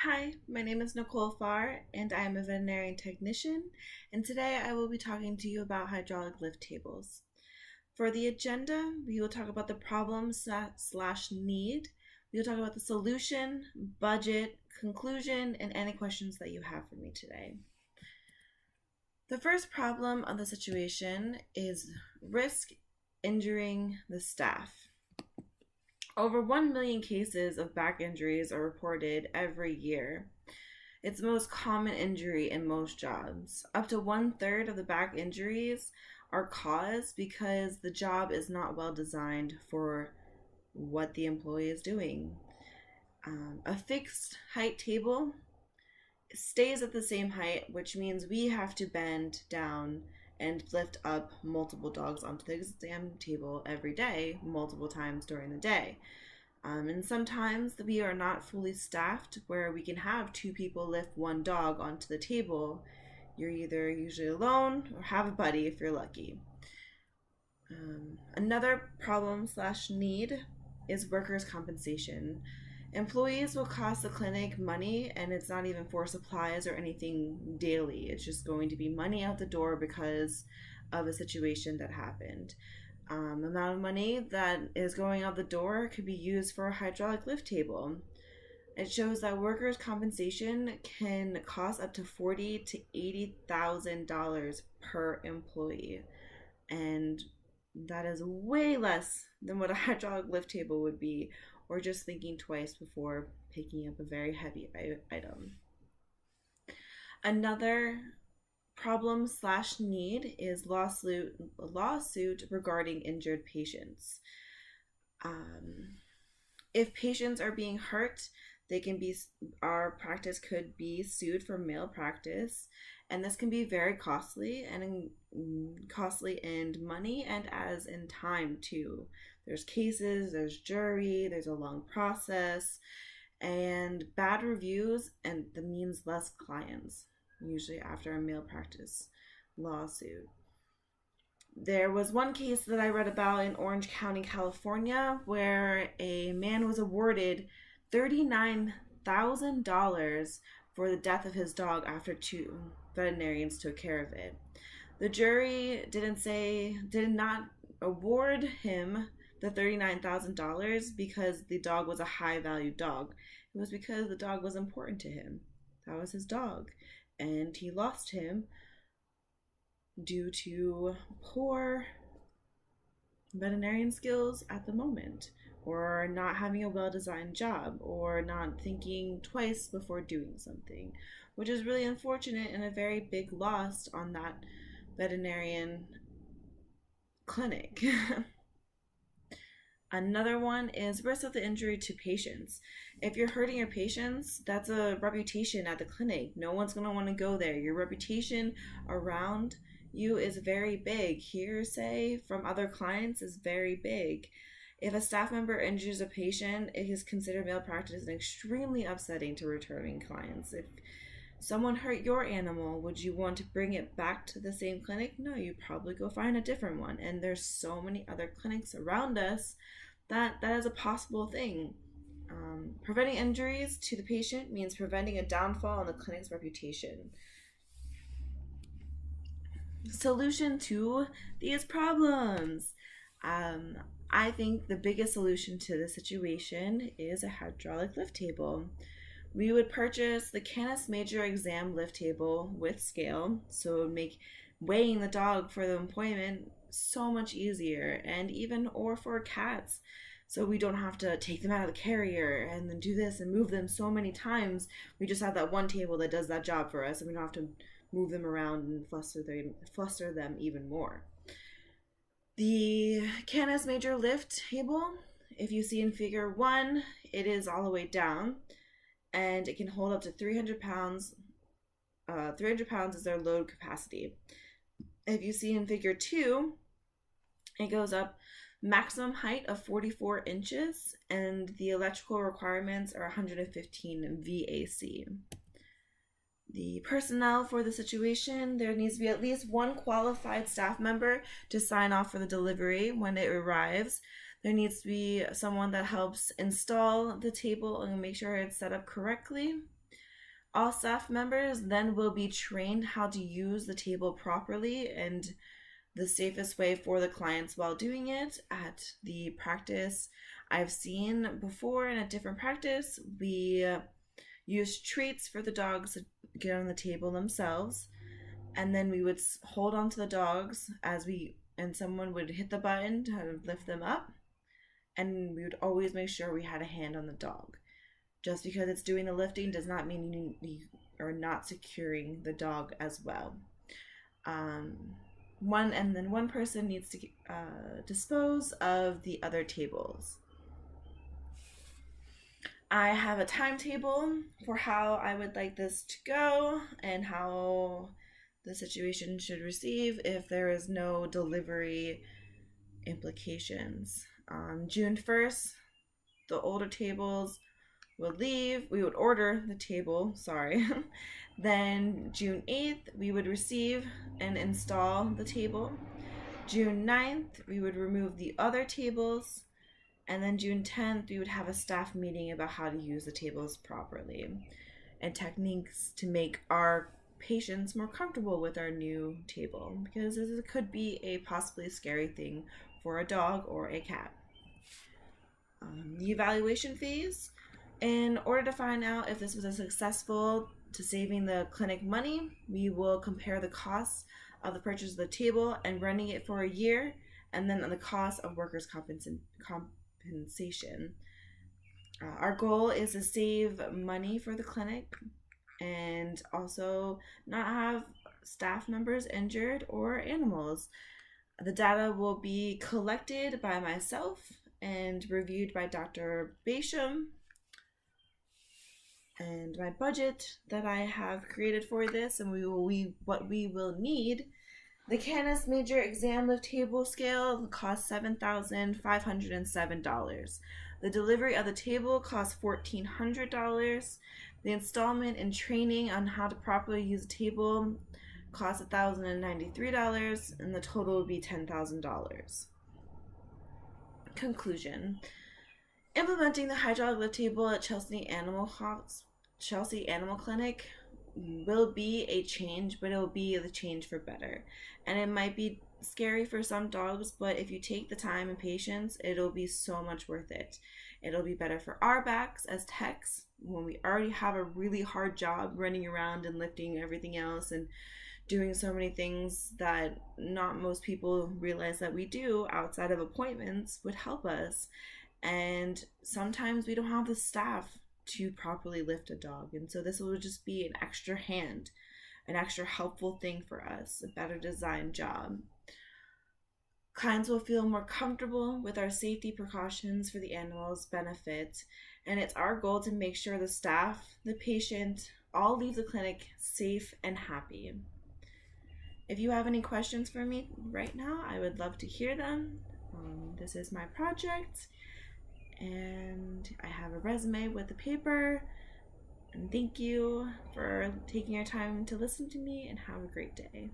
Hi, my name is Nicole Farr, and I am a veterinarian technician, and today I will be talking to you about hydraulic lift tables. For the agenda, we will talk about the problem slash need, we will talk about the solution, budget, conclusion, and any questions that you have for me today. The first problem of the situation is risk injuring the staff. Over 1 million cases of back injuries are reported every year. It's the most common injury in most jobs. Up to 1/3 of the back injuries are caused because the job is not well designed for what the employee is doing. A fixed height table stays at the same height, which means we have to bend down and lift up multiple dogs onto the exam table every day, multiple times during the day. And sometimes we are not fully staffed where we can have 2 people lift 1 dog onto the table. You're either usually alone or have a buddy if you're lucky. Another problem slash need is workers' compensation. Employees will cost the clinic money, and it's not even for supplies or anything daily. It's just going to be money out the door because of a situation that happened. Amount of money that is going out the door could be used for a hydraulic lift table. It shows that workers' compensation can cost up to $40,000 to $80,000 per employee, and that is way less than what a hydraulic lift table would be, or just thinking twice before picking up a very heavy item. Another problem slash need is lawsuit regarding injured patients. If patients are being hurt, our practice could be sued for malpractice, and this can be very costly and in money and as in time too. There's cases, there's jury, there's a long process, and bad reviews, and that means less clients, usually after a malpractice lawsuit. There was one case that I read about in Orange County, California, where a man was awarded $39,000 for the death of his dog after 2 veterinarians took care of it. The jury did not award him the $39,000 because the dog was a high value dog. It was because the dog was important to him. That was his dog. And he lost him due to poor veterinarian skills at the moment, or not having a well-designed job, or not thinking twice before doing something, which is really unfortunate and a very big loss on that veterinarian clinic. Another one is risk of the injury to patients. If you're hurting your patients, that's a reputation at the clinic. No one's going to want to go there. Your reputation around you is very big. Hearsay from other clients is very big. If a staff member injures a patient, it is considered malpractice and extremely upsetting to returning clients. If someone hurt your animal, would you want to bring it back to the same clinic? No, you'd probably go find a different one. And there's so many other clinics around us that is a possible thing. Preventing injuries to the patient means preventing a downfall in the clinic's reputation. Solution to these problems. I think the biggest solution to the situation is a hydraulic lift table. We would purchase the Canis Major exam lift table with scale, so it would make weighing the dog for the appointment so much easier, and even or for cats, so we don't have to take them out of the carrier and then do this and move them so many times. We just have that one table that does that job for us, and we don't have to move them around and fluster them even more. The Canis Major lift table, if you see in figure 1, it is all the way down, and it can hold up to 300 pounds. 300 pounds is their load capacity. If you see in figure 2, it goes up maximum height of 44 inches, and the electrical requirements are 115 VAC. The personnel for the situation, there needs to be at least 1 qualified staff member to sign off for the delivery when it arrives. There needs to be someone that helps install the table and make sure it's set up correctly. All staff members then will be trained how to use the table properly and the safest way for the clients while doing it at the practice. I've seen before in a different practice, we use treats for the dogs to get on the table themselves, and then we would hold on to the dogs and someone would hit the button to lift them up, and we would always make sure we had a hand on the dog. Just because it's doing the lifting does not mean you are not securing the dog as well. One person needs to dispose of the other tables. I have a timetable for how I would like this to go and how the situation should receive if there is no delivery implications. June 1st, the older tables would leave. We would order the table, sorry. Then June 8th, we would receive and install the table. June 9th, we would remove the other tables. And then June 10th, we would have a staff meeting about how to use the tables properly and techniques to make our patients more comfortable with our new table, because this could be a possibly scary thing for a dog or a cat. The evaluation phase. In order to find out if this was a successful to saving the clinic money, we will compare the costs of the purchase of the table and running it for a year, and then the cost of workers' compensation. Our goal is to save money for the clinic and also not have staff members injured or animals. The data will be collected by myself and reviewed by Dr. Basham. And my budget that I have created for this, and what we will need. The Canis Major Exam Lift Table Scale costs $7,507. The delivery of the table costs $1,400. The installment and training on how to properly use a table costs $1,093, and the total would be $10,000. Conclusion. Implementing the hydraulic lift table at Chelsea Animal Clinic will be a change, but it will be the change for better. And it might be scary for some dogs, but if you take the time and patience, it'll be so much worth it. It'll be better for our backs as techs when we already have a really hard job running around and lifting everything else and doing so many things that not most people realize that we do outside of appointments would help us. And sometimes we don't have the staff to properly lift a dog, and so this will just be an extra hand, an extra helpful thing for us, a better designed job. Clients will feel more comfortable with our safety precautions for the animal's benefit, and it's our goal to make sure the staff, the patient, all leave the clinic safe and happy. If you have any questions for me right now, I would love to hear them. This is my project, and I have a resume with the paper. And thank you for taking your time to listen to me, and have a great day.